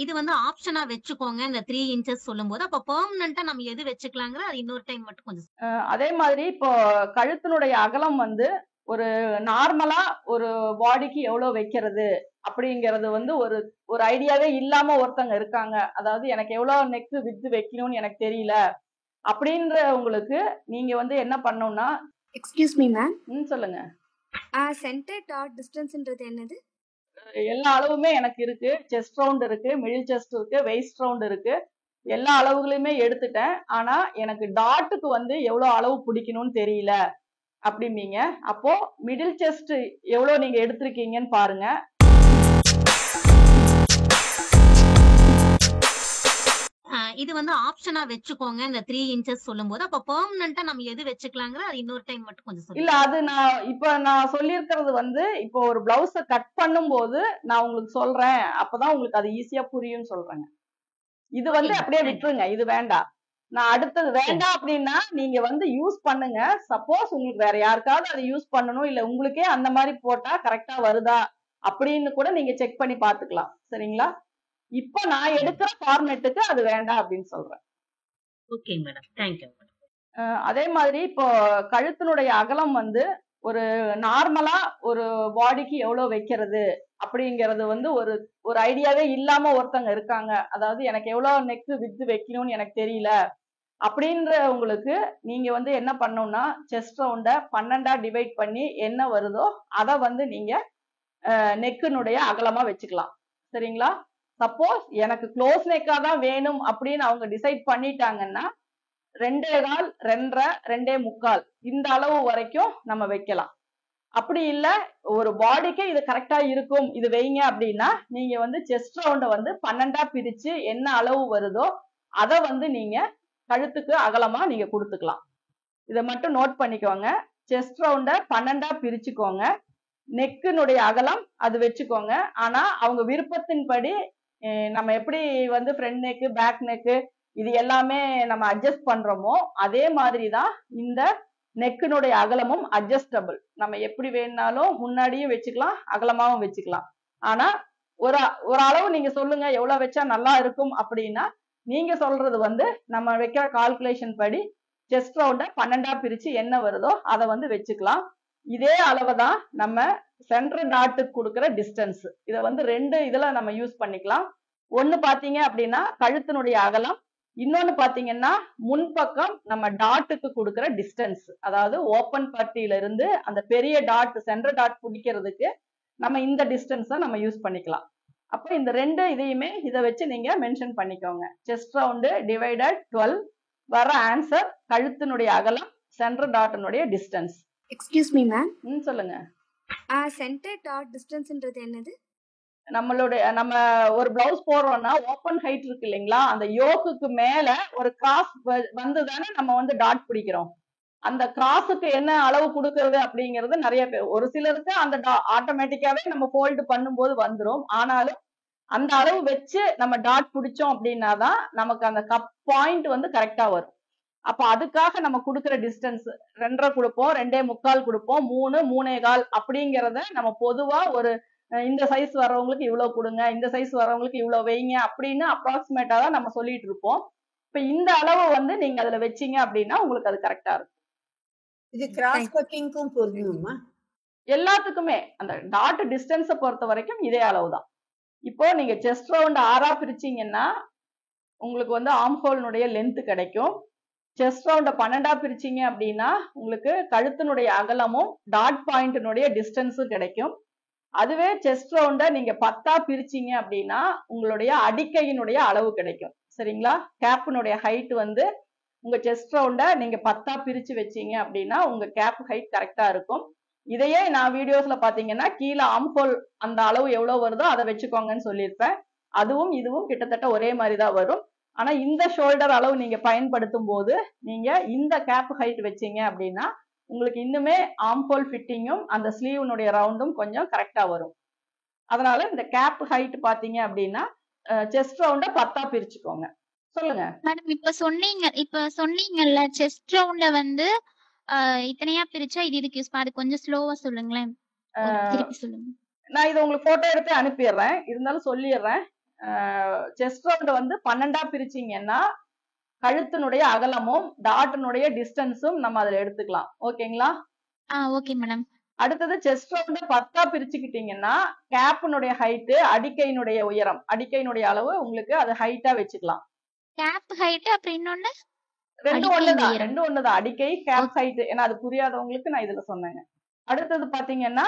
இது வந்து ஆப்ஷனா வச்சுக்கோங்க. இந்த 3 இன்ச்சஸ் சொல்லும்போது, அப்ப பெர்மனன்ட்டா நம்ம எது வச்சுக்கலாங்கிற அது இன்னொரு டைம் மட்டும் கொஞ்சம் அதே மாதிரி இப்போ கழுத்தினுடைய அகலம் வந்து ஒரு நார்மலா ஒரு பாடிக்கு எவ்வளவு வைக்கிறது அப்படிங்கறது வந்து ஒரு ஒரு ஐடியாவே இல்லாம ஒருத்தங்க இருக்காங்க. அதாவது எனக்கு எவ்வளவு நெக் வித்து வைக்கணும்னு எனக்கு தெரியல அப்படின்ற உங்களுக்கு நீங்க வந்து என்ன பண்ணணும்னா எக்ஸ்கியூஸ் மீ மேம். சொல்லுங்க. சென்டர் டாட் டிஸ்டன்ஸ்ன்றது என்னது? எல்லா அளவுமே எனக்கு இருக்கு. செஸ்ட் ரவுண்ட் இருக்கு, மிடில் செஸ்ட் இருக்கு, வெயிஸ்ட் ரவுண்ட் இருக்கு. எல்லா அளவுகளையுமே எடுத்துட்டேன். ஆனா எனக்கு டாட்டுக்கு வந்து எவ்வளவு அளவு பிடிக்கணும்னு தெரியல அப்படிம்பீங்க. அப்போ மிடில் செஸ்ட் எவ்வளவு நீங்க எடுத்திருக்கீங்கன்னு பாருங்க. இது வந்து ஆப்ஷனா வச்சுக்கோங்க. இந்த 3 இன்ச்சஸ் சொல்லும்போது, அப்ப பெர்மனன்ட்டா நம்ம எது வச்சுக்கலாங்கிற அது இன்னொரு டைம் மட்டும் கொஞ்சம் இல்ல சொல்லுங்க. அது நான் சொல்லியிருக்கிறது வந்து இப்போ ஒரு பிளவுஸ கட் பண்ணும்போது நான் உங்களுக்கு சொல்றேன். அப்பதான் உங்களுக்கு அது ஈஸியா புரியும்னு சொல்றேங்க. இது வந்து ஓகேங்க. அப்படியே தேங்க்யூ. விட்டுருங்க. இது வேண்டாம். நான் அடுத்தது வேண்டாம் அப்படின்னா நீங்க வந்து யூஸ் பண்ணுங்க. சப்போஸ் உங்களுக்கு வேற யாருக்காவது அதை யூஸ் பண்ணணும் இல்ல உங்களுக்கே அந்த மாதிரி போட்டா கரெக்டா வருதா அப்படின்னு கூட நீங்க செக் பண்ணி பாத்துக்கலாம். சரிங்களா? இப்ப நான் எடுக்கிற ஃபார்மேட்டுக்கு அது வேண்டாம் அப்படின்னு சொல்றேன். Okay madam. Thank you madam. அதே மாதிரி இப்போ கழுத்தினுடைய அகலம் வந்து ஒரு நார்மலா ஒரு பாடிக்கு எவ்வளவு வைக்கிறது அப்படிங்கறது வந்து ஒரு ஒரு ஐடியாவே இல்லாம ஒருத்தங்க இருக்காங்க. அதாவது எனக்கு எவ்வளவு நெக் வித்து வைக்கணும்னு எனக்கு தெரியல அப்படின்ற உங்களுக்கு நீங்க வந்து என்ன பண்ணணும்னா செஸ்ட் ரவுண்ட 12ஆ டிவைட் பண்ணி என்ன வருதோ அதை வந்து நீங்க நெக்கினுடைய அகலமா வச்சுக்கலாம். சரிங்களா? சப்போஸ் எனக்கு க்ளோஸ் நெக்கா தான் வேணும் அப்படின்னு அவங்க டிசைட் பண்ணிட்டாங்கன்னா 2.25 2.5 2.25 இந்த அளவு வரைக்கும் நம்ம வைக்கலாம். அப்படி இல்ல ஒரு பாடிக்கு இது கரெக்டா இருக்கும் இது வைங்க அப்படின்னா நீங்க வந்து செஸ்ட் ரவுண்ட வந்து 12ஆ பிரிச்சு என்ன அளவு வருதோ அதை வந்து நீங்க கழுத்துக்கு அகலமா நீங்க கொடுத்துக்கலாம். இதை மட்டும் நோட் பண்ணிக்கோங்க. செஸ்ட் ரவுண்ட 12ஆ பிரிச்சுக்கோங்க. நெக்கினுடைய அகலம் அது வச்சுக்கோங்க. ஆனா அவங்க விருப்பத்தின்படி நம்ம எப்படி வந்து ஃப்ரண்ட் நெக்கு பேக் நெக்கு இது எல்லாமே நம்ம அட்ஜஸ்ட் பண்றோமோ அதே மாதிரிதான் இந்த நெக்கினுடைய அகலமும் அட்ஜஸ்டபிள். நம்ம எப்படி வேணாலும் முன்னாடியும் வச்சுக்கலாம், அகலமாவும் வச்சுக்கலாம். ஆனா ஒரு ஒரு அளவு நீங்க சொல்லுங்க எவ்வளவு வச்சா நல்லா இருக்கும் அப்படின்னா நீங்க சொல்றது வந்து நம்ம வைக்கிற கால்குலேஷன் படி செஸ்ட் ரவுண்ட 12ஆ பிரிச்சு என்ன வருதோ அதை வந்து வச்சுக்கலாம். இதே அளவை தான் நம்ம சென்டர் டாட்டுக்கு கொடுக்கிற டிஸ்டன்ஸ். இதை வந்து 2 இதுல நம்ம யூஸ் பண்ணிக்கலாம். ஒன்னு பாத்தீங்க அப்படின்னா கழுத்தினுடைய அகலம், இன்னொன்னு பாத்தீங்கன்னா முன்பக்கம் நம்ம டாட்டுக்கு கொடுக்கிற டிஸ்டன்ஸ். அதாவது ஓப்பன் பட்டியில இருந்து அந்த பெரிய டாட் சென்டர் டாட் பிடிக்கிறதுக்கு நம்ம இந்த டிஸ்டன்ஸை நம்ம யூஸ் பண்ணிக்கலாம். அப்ப இந்த 2 இதையுமே இதை வச்சு நீங்க மென்ஷன் பண்ணிக்கோங்க. செஸ்ட் ரவுண்டு டிவைடட் 12 வர ஆன்சர் கழுத்தினுடைய அகலம் சென்டர் டாட்டினுடைய டிஸ்டன்ஸ். Excuse me ma'am. சொல்லுங்க. சென்டர் டாட் டிஸ்டன்ஸ்ன்றது என்னது? நம்ம ஒரு பிளவுஸ் போடுறோம்னா ஓப்பன் ஹைட் இருக்கு இல்லைங்களா, அந்த யோக்குக்கு மேல ஒரு கிராஸ் வந்து தானே நம்ம வந்து டாட் பிடிக்கிறோம். அந்த கிராஸுக்கு என்ன அளவு கொடுக்கறது அப்படிங்கிறது நிறைய பேர் ஒரு சிலருக்கு அந்த ஆட்டோமேட்டிக்காவே நம்ம ஃபோல்டு பண்ணும்போது வந்துடும். ஆனாலும் அந்த அளவு வச்சு நம்ம டாட் பிடிச்சோம் அப்படின்னாதான் நமக்கு அந்த கப் பாயிண்ட் வந்து கரெக்டா வரும். அப்ப அதுக்காக நம்ம கொடுக்கிற டிஸ்டன்ஸ் 2.5 கொடுப்போம், 2.25 கொடுப்போம், 3 3.25 அப்படிங்கறத நம்ம பொதுவா ஒரு இந்த சைஸ் வர்றவங்களுக்கு இவ்வளவு கொடுங்க, இந்த சைஸ் வர்றவங்களுக்கு இவ்வளவு வைங்க அப்படின்னு அப்ராக்சிமேட்டா தான் நம்ம சொல்லிட்டு இருப்போம். இப்ப இந்த அளவு வந்து நீங்க அதுல வச்சீங்க அப்படின்னா உங்களுக்கு அது கரெக்டா இருக்கும். இது கிராஸ் கட்டிங்க்கும் பொருந்துமா? எல்லாத்துக்குமே அந்த டாட் டிஸ்டன்ஸை பொறுத்த வரைக்கும் இதே அளவு தான். இப்போ நீங்க செஸ்ட் ரவுண்ட் 6ஆ பிரிச்சீங்கன்னா உங்களுக்கு வந்து ஆர்ம் ஹோல்னுடைய லென்த் கிடைக்கும். செஸ்ட் ரவுண்ட 12ஆ பிரிச்சீங்க அப்படின்னா உங்களுக்கு கழுத்தினுடைய அகலமும் டாட் பாயிண்டினுடைய டிஸ்டன்ஸும் கிடைக்கும். அதுவே செஸ்ட் ரவுண்ட நீங்க 10ஆ பிரிச்சீங்க அப்படின்னா உங்களுடைய அடிக்கையினுடைய அளவு கிடைக்கும். சரிங்களா? கேப்பினுடைய ஹைட் வந்து உங்க செஸ்ட் ரவுண்ட நீங்க 10ஆ பிரிச்சு வச்சீங்க அப்படின்னா உங்க கேப் ஹைட் கரெக்டா இருக்கும். இதையே நான் வீடியோஸ்ல பாத்தீங்கன்னா கீழே ஆர்ம் ஹோல் அந்த அளவு எவ்வளவு வருதோ அதை வச்சுக்கோங்கன்னு சொல்லியிருப்பேன். அதுவும் இதுவும் கிட்டத்தட்ட ஒரே மாதிரி தான் வரும். ஆனா இந்த ஷோல்டர் அளவு நீங்க பயன்படுத்தும் போது நீங்க இந்த கேப் ஹைட் வச்சீங்க அப்படின்னா உங்களுக்கு இன்னுமே ஆர்ம் ஹோல் ஃபிட்டிங்கும் அந்த ஸ்லீவ்னுடைய ரவுண்டும் கொஞ்சம் கரெக்டா வரும். அதனால இந்த கேப் ஹைட் பாத்தீங்க அப்படின்னா செஸ்ட் ரவுண்ட 10ஆ பிரிச்சுக்கோங்க. சொல்லுங்க மேடம். இப்ப சொன்னீங்கல்ல செஸ்ட் ரவுண்ட வந்து இத்தனையா பிரிச்சா இது இதுக்கு யூஸ் அது கொஞ்சம் ஸ்லோவா சொல்லுங்களேன். திருப்பி சொல்லுங்க. நான் இதை உங்களுக்கு போட்டோ எடுத்து அனுப்பிடுறேன், இருந்தாலும் சொல்லிடுறேன். செஸ்ட் ரவுண்ட் வந்து 12ஆ பிரிச்சீங்கன்னா கழுத்தினுடைய அகலமும் டாட்டினுடைய டிஸ்டன்ஸும் நம்ம அதுல எடுத்துக்கலாம். ஓகேங்களா? Okay madam. அடுத்தது செஸ்ட் ரவுண்ட் 10ஆ பிரிச்சுக்கிட்டீங்கன்னா கேப்னுடைய ஹைட், அடிக்கையினுடைய உயரம், அடிக்கையினுடைய அளவு உங்களுக்கு அது ஹைட்டா வச்சுக்கலாம். கேப் ஹைட் அப்புறம் இன்னொன்னு ரெண்டும் அடிக்கை ஒண்ணுதான், உயரம். ரெண்டும் ஒண்ணுதான். அடிக்கை கேப் ஹைட். ஏன்னா அது புரியாதவங்களுக்கு நான் இதுல சொன்னேங்க. அடுத்தது பாத்தீங்கன்னா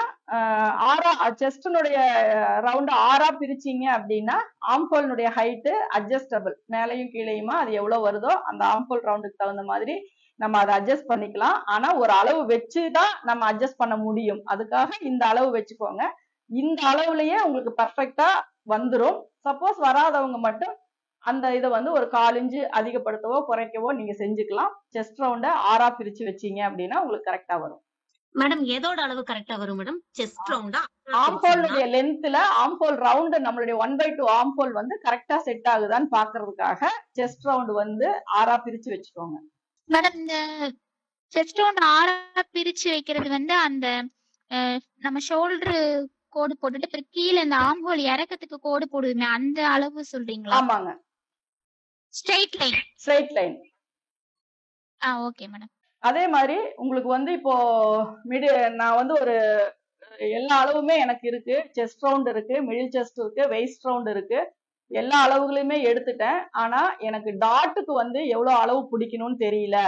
செஸ்டனுடைய ரவுண்ட் 6ஆ பிரிச்சீங்க அப்படின்னா ஆம்ஹோல்னுடைய ஹைட் அட்ஜஸ்டபிள், மேலையும் கீழையுமா அது எவ்வளவு வருதோ அந்த ஆம்ஹோல் ரவுண்டுக்கு தகுந்த மாதிரி நம்ம அதை அட்ஜஸ்ட் பண்ணிக்கலாம். ஆனா ஒரு அளவு வச்சுதான் நம்ம அட்ஜஸ்ட் பண்ண முடியும். அதுக்காக இந்த அளவு வச்சுக்கோங்க. இந்த அளவுலயே உங்களுக்கு பர்ஃபெக்டா வந்துரும். சப்போஸ் வராதவங்க மட்டும் அந்த இதை வந்து ஒரு 1/4 இன்ச்சு அதிகப்படுத்தவோ குறைக்கவோ நீங்க செஞ்சுக்கலாம். செஸ்ட் ரவுண்ட 6ஆ பிரிச்சு வச்சீங்க அப்படின்னா உங்களுக்கு கரெக்டா வரும். மேடம் எதோட அளவு கரெக்டா வரும் மேடம்? செஸ்ட் ரவுண்டா? ஆம்ஹோலுடைய லென்த்ல ஆம்ஹோல் ரவுண்ட் நம்மளுடைய 1/2 ஆம்ஹோல் வந்து கரெக்டா செட் ஆகுதான்னு பாக்குறதுக்காக செஸ்ட் ரவுண்ட் வந்து 6ஆ பிரிச்சு வச்சுக்கோங்க. மேடம் இந்த செஸ்ட் ரவுண்ட் 6ஆ பிரிச்சு வைக்கிறது வந்து அந்த நம்ம ஷோல்டர் கோடு போட்டுட்டு அப்புறம் கீழே இந்த ஆம்ஹோல் இறக்கத்துக்கு கோடு போடுதுமே அந்த அளவு சொல்றீங்களா? ஆமாங்க, straight line. Straight line. Okay madam. அதே மாதிரி உங்களுக்கு வந்து இப்போ நான் வந்து ஒரு எல்லா அளவுமே எனக்கு இருக்கு. செஸ்ட் ரவுண்ட் இருக்கு, மிடில் செஸ்ட் இருக்கு, வெயிஸ்ட் ரவுண்ட் இருக்கு. எல்லா அளவுகளையுமே எடுத்துட்டேன். ஆனா எனக்கு டாட்டுக்கு வந்து எவ்வளவு அளவு பிடிக்கணும்னு தெரியல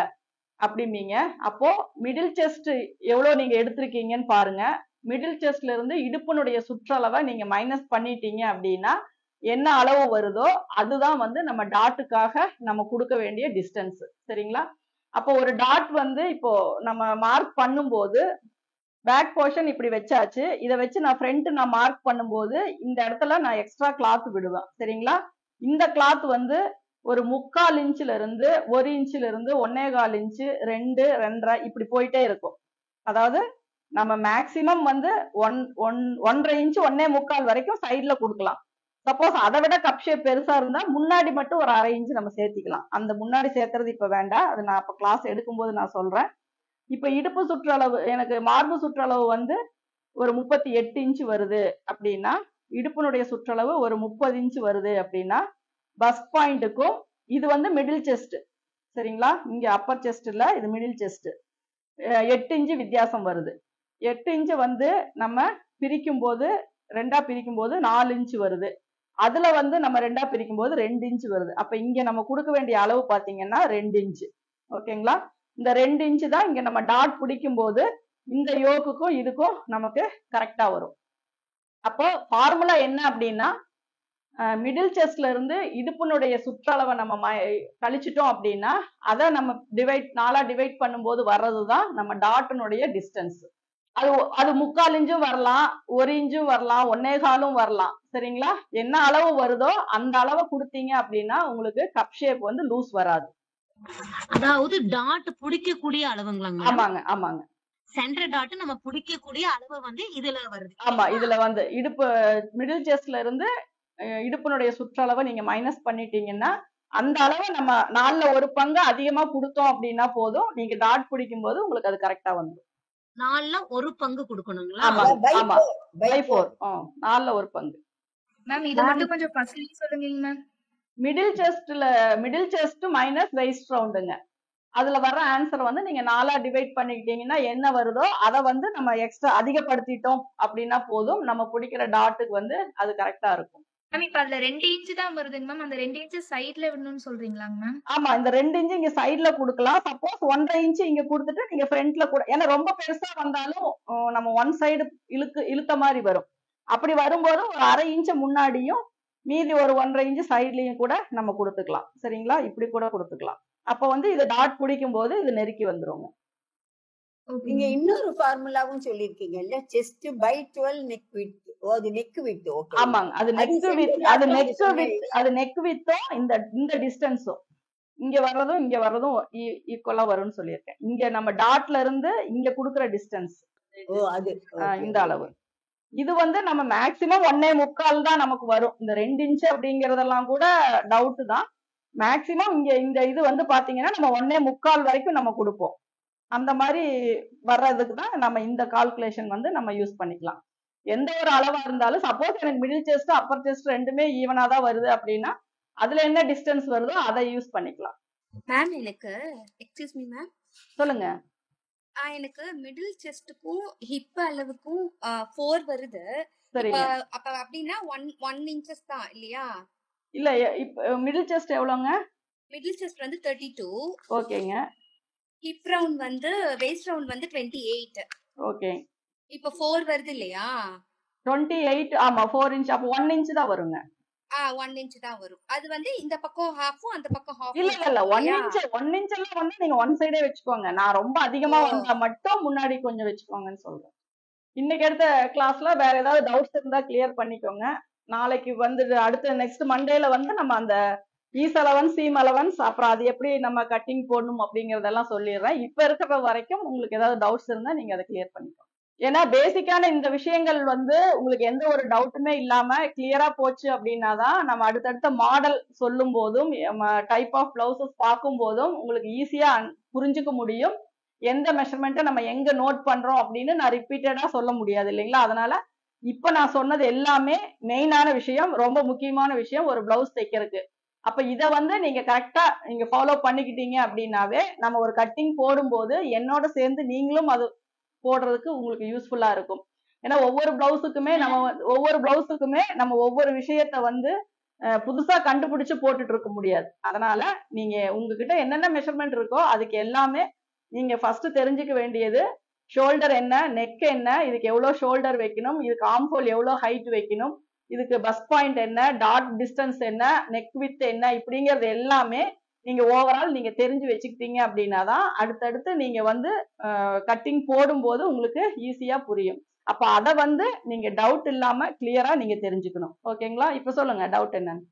அப்படிம்பீங்க. அப்போ மிடில் செஸ்ட் எவ்வளவு நீங்க எடுத்திருக்கீங்கன்னு பாருங்க. மிடில் செஸ்ட்ல இருந்து இடுப்பினுடைய சுற்றளவை நீங்க மைனஸ் பண்ணிட்டீங்க அப்படின்னா என்ன அளவு வருதோ அதுதான் வந்து நம்ம டாட்டுக்காக நம்ம கொடுக்க வேண்டிய டிஸ்டன்ஸ். சரிங்களா? அப்போ ஒரு டாட் வந்து இப்போ நம்ம மார்க் பண்ணும்போது பேக் போர்ஷன் இப்படி வச்சாச்சு. இதை வச்சு நான் ஃப்ரண்ட் நான் மார்க் பண்ணும்போது இந்த இடத்துல நான் எக்ஸ்ட்ரா கிளாத் விடுவேன். சரிங்களா? இந்த கிளாத் வந்து ஒரு 3/4 இன்ச்சுல இருந்து 1 இன்ச்சுல இருந்து 1.25 இன்ச்சு 2, 2.5 இப்படி போயிட்டே இருக்கும். அதாவது நம்ம மேக்சிமம் வந்து 1.5 இன்ச்சு 1.25 வரைக்கும் சைட்ல கொடுக்கலாம். சப்போஸ் அதை விட கப் ஷேப் பெருசா இருந்தா முன்னாடி மட்டும் ஒரு 1/2 இன்ச்சு நம்ம சேர்த்திக்கலாம். அந்த முன்னாடி சேர்க்கறது இப்ப வேண்டாம், அது நான் இப்ப கிளாஸ் எடுக்கும்போது நான் சொல்றேன். இப்ப இடுப்பு சுற்றளவு எனக்கு மார்பு சுற்றளவு வந்து ஒரு 38 இன்ச்சு வருது அப்படின்னா இடுப்பினுடைய சுற்றளவு ஒரு 30 இன்ச்சு வருது அப்படின்னா பஸ்ட் பாயிண்ட்டுக்கும் இது வந்து மிடில் செஸ்ட். சரிங்களா? இங்க அப்பர் செஸ்ட் இல்ல, இது மிடில் செஸ்ட். 8 இன்ச்சு வித்தியாசம் வருது. 8 இன்ச்சு வந்து நம்ம பிரிக்கும் போது 2ஆ பிரிக்கும் போது 4 இன்ச்சு வருது. அதுல வந்து நம்ம 2ஆ பிரிக்கும் போது 2 இன்ச்சு வருது. அப்ப இங்க நம்ம கொடுக்க வேண்டிய அளவு பாத்தீங்கன்னா 2 இன்ச்சு. ஓகேங்களா? இந்த 2 இன்ச்சு தான் இங்க நம்ம டாட் பிடிக்கும் போது இந்த யோக்குக்கும் இதுக்கும் நமக்கு கரெக்டா வரும். அப்போ ஃபார்முலா என்ன அப்படின்னா மிடில் செஸ்ட்ல இருந்து இடுப்பினுடைய சுற்றளவை நம்ம கழிச்சிட்டோம் அப்படின்னா அதை நம்ம 4ஆ டிவைட் பண்ணும்போது வர்றதுதான் நம்ம டாட்டினுடைய டிஸ்டன்ஸ். அது 3/4 இன்ச்சும் வரலாம், 1 இன்ச்சும் வரலாம், 1.25 வரலாம். சரிங்களா? என்ன அளவு வருதோ அந்த அளவை கொடுத்தீங்க அப்படின்னா உங்களுக்கு கப் ஷேப் வந்து லூஸ் வராது. அதாவது டாட் பிடிக்கக்கூடிய அளவுங்களாங்க? ஆமாங்க, ஆமாங்க. சென்டர் டாட் நம்ம பிடிக்கக்கூடிய அளவு வந்து இதுல வருது. ஆமா, இதுல வந்து இடுப்பு மிடில் செஸ்ட்ல இருந்து இடுப்பினுடைய சுற்றளவை நீங்க மைனஸ் பண்ணிட்டீங்கன்னா அந்த அளவை நம்ம 4ல 1 பங்கு அதிகமா கொடுத்தோம் அப்படின்னா போதும். நீங்க டாட் பிடிக்கும் போது உங்களுக்கு அது கரெக்டா வந்துடும். 4ல 1 பங்கு கொடுக்கணுங்களா? ஆமா, ஆமா. by 4. 4ல 1 பங்கு. மேம் இது மட்டும் கொஞ்சம் ஃபர்ஸ்ட்லயே சொல்லுங்க ma'am. Middle chest minus waist ரவுண்டுங்க. அதுல வர்ற ஆன்சர் வந்து நீங்க 4ஆ டிவைட் பண்ணிக்கிட்டீங்கன்னா என்ன வருதோ அதை வந்து நம்ம எக்ஸ்ட்ரா அதிகப்படுத்திட்டோம் அப்படின்னா போதும். நம்ம பிடிக்கிற டாட்டுக்கு வந்து அது கரெக்டா இருக்கும். மேம் இப்ப அதுல 2 இன்ச் தான் வருதுங்க மேம். அந்த 2 இன்ச் சைடுல விடணும்னு சொல்றீங்களாங்க மேம்? ஆமா, இந்த 2 இன்ச்சு இங்க சைடுல கொடுக்கலாம். சப்போஸ் 1.5 இன்ச்சு இங்க கொடுத்துட்டு நீங்க ஃப்ரண்ட்ல கூட, ஏன்னா ரொம்ப பெருசா வந்தாலும் நம்ம ஒன் சைடு இழுத்த மாதிரி வரும். அப்படி வரும்போது ஒரு 1/2 இன்ச்சு முன்னாடியும் மீதி ஒரு 1.5 இன்ச்சு சைட்லயும் கூட நம்ம கொடுத்துக்கலாம். சரிங்களா? இப்படி கூட கொடுத்துக்கலாம். அப்ப வந்து இது டாட் பிடிக்கும் போது இது நெருக்கி வந்துருங்க. நீங்க இன்னொரு ஃபார்முலாவும் சொல்லிருக்கீங்கல்ல, செஸ்ட் பை 12 நெக் வித். அது நெக் வித். ஓகே. ஆமாங்க, அது நெக் வித்தும் இந்த டிஸ்டன்ஸும் இங்க வர்றதும் ஈக்குவலா வரும்னு சொல்லியிருக்கேன். இங்க நம்ம டாட்ல இருந்து இங்க கொடுக்குற டிஸ்டன்ஸ் இந்த அளவு. இது வந்து நம்ம மேக்சிமம் 1.25 தான் நமக்கு வரும். இந்த 2 இன்ச்சு அப்படிங்கறதெல்லாம் கூட டவுட் தான். மேக்சிமம் இங்க இந்த இது வந்து பாத்தீங்கன்னா நம்ம 1.25 வரைக்கும் நம்ம கொடுப்போம். அந்த மாதிரி வர்றதுக்கு தான் நம்ம இந்த கால்குலேஷன் வந்து நம்ம யூஸ் பண்ணிக்கலாம். எந்த ஒரு அளவா இருந்தாலும் சப்போஸ் எனக்கு மிடில் செஸ்ட் அப்பர் செஸ்ட் ரெண்டுமே ஈவனா தான் வருது அப்படின்னா அதுல என்ன டிஸ்டன்ஸ் வருதோ அதை யூஸ் பண்ணிக்கலாம். மேம் எனக்கு எக்ஸ்கியூஸ் மீ மேம், சொல்லுங்க. எனக்கு மிடில் செஸ்ட்டுக்கும் ஹிப் அளவுக்கும் 4 வருது. இப்ப சரிங்க. அப்ப அப்படின்னா 1 இன்ச்சஸ் தான் இல்லையா? இல்ல இப்ப மிடில் செஸ்ட் எவ்வளவுங்க? மிடில் செஸ்ட் வந்து 32, ஓகேங்க. ஹிப் ரவுண்ட் வந்து வேஸ்ட் ரவுண்ட் வந்து 28. ஓகே. இப்ப 4 வருது இல்லையா? 28 ஆமா 4 இன்ச் அப்ப 1 இன்ச் தான் வருங்க. 1 இன்ச் தான் வரும். அது வந்து இந்த பக்கம் ஹாஃபும் அந்த பக்கம் இல்ல ஹாஃபும் இல்ல 1 இல்லையா? இன்ச் எல்லாம் வந்து நீங்க ஒன் சைடே வச்சுக்கோங்க. நான் ரொம்ப அதிகமா ஓ வந்தா மட்டும் முன்னாடி கொஞ்சம் வச்சுக்கோங்கன்னு சொல்றேன். இன்னைக்கு எடுத்த கிளாஸ்ல வேற ஏதாவது டவுட்ஸ் இருந்தா கிளியர் பண்ணிக்கோங்க. நாளைக்கு வந்து அடுத்த நெக்ஸ்ட் மண்டேல வந்து நம்ம அந்த ஈஸ் அலவன்ஸ் சீம் அலவன்ஸ் அப்புறம் அது எப்படி நம்ம கட்டிங் போடணும் அப்படிங்கறதெல்லாம் சொல்லிடுறேன். இப்ப இருக்கிற வரைக்கும் உங்களுக்கு ஏதாவது டவுட்ஸ் இருந்தா நீங்க அதை கிளியர் பண்ணிக்கோங்க. ஏன்னா பேசிக்கான இந்த விஷயங்கள் வந்து உங்களுக்கு எந்த ஒரு டவுட்டுமே இல்லாம கிளியரா போச்சு அப்படின்னாதான் நம்ம அடுத்தடுத்த மாடல் சொல்லும் போதும் டைப் ஆஃப் பிளவுசஸ் பார்க்கும் போதும் உங்களுக்கு ஈஸியா புரிஞ்சுக்க முடியும். எந்த மெஷர்மெண்ட்டை நம்ம எங்க நோட் பண்றோம் அப்படின்னு நான் ரிப்பீட்டடா சொல்ல முடியாது இல்லைங்களா? அதனால இப்ப நான் சொன்னது எல்லாமே மெயினான விஷயம், ரொம்ப முக்கியமான விஷயம் ஒரு பிளவுஸ் தைக்கிறதுக்கு. அப்ப இத வந்து நீங்க கரெக்டா நீங்க ஃபாலோ பண்ணிக்கிட்டீங்க அப்படின்னாவே நம்ம ஒரு கட்டிங் போடும்போது என்னோட சேர்ந்து நீங்களும் அது போடுறதுக்கு உங்களுக்கு யூஸ்ஃபுல்லா இருக்கும். ஏன்னா ஒவ்வொரு பிளவுஸுக்குமே நம்ம ஒவ்வொரு விஷயத்த வந்து புதுசா கண்டுபிடிச்சு போட்டுட்டு இருக்க முடியாது. அதனால நீங்க உங்ககிட்ட என்னென்ன மெஷர்மெண்ட் இருக்கோ அதுக்கு எல்லாமே நீங்க ஃபர்ஸ்ட் தெரிஞ்சுக்க வேண்டியது ஷோல்டர் என்ன, நெக் என்ன, இதுக்கு எவ்வளவு ஷோல்டர் வைக்கணும், இதுக்கு ஆர்ம் ஹோல் எவ்வளவு ஹைட் வைக்கணும், இதுக்கு பஸ் பாயிண்ட் என்ன, டாட் டிஸ்டன்ஸ் என்ன, நெக் வித் என்ன, இப்படிங்கிறது எல்லாமே நீங்க ஓவரால் நீங்க தெரிஞ்சு வச்சுக்கிட்டீங்க அப்படின்னாதான் அடுத்தடுத்து நீங்க வந்து கட்டிங் போடும்போது உங்களுக்கு ஈஸியா புரியும். அப்ப அதை வந்து நீங்க டவுட் இல்லாம கிளியரா நீங்க தெரிஞ்சுக்கணும். ஓகேங்களா? இப்ப சொல்லுங்க டவுட் என்னன்னு.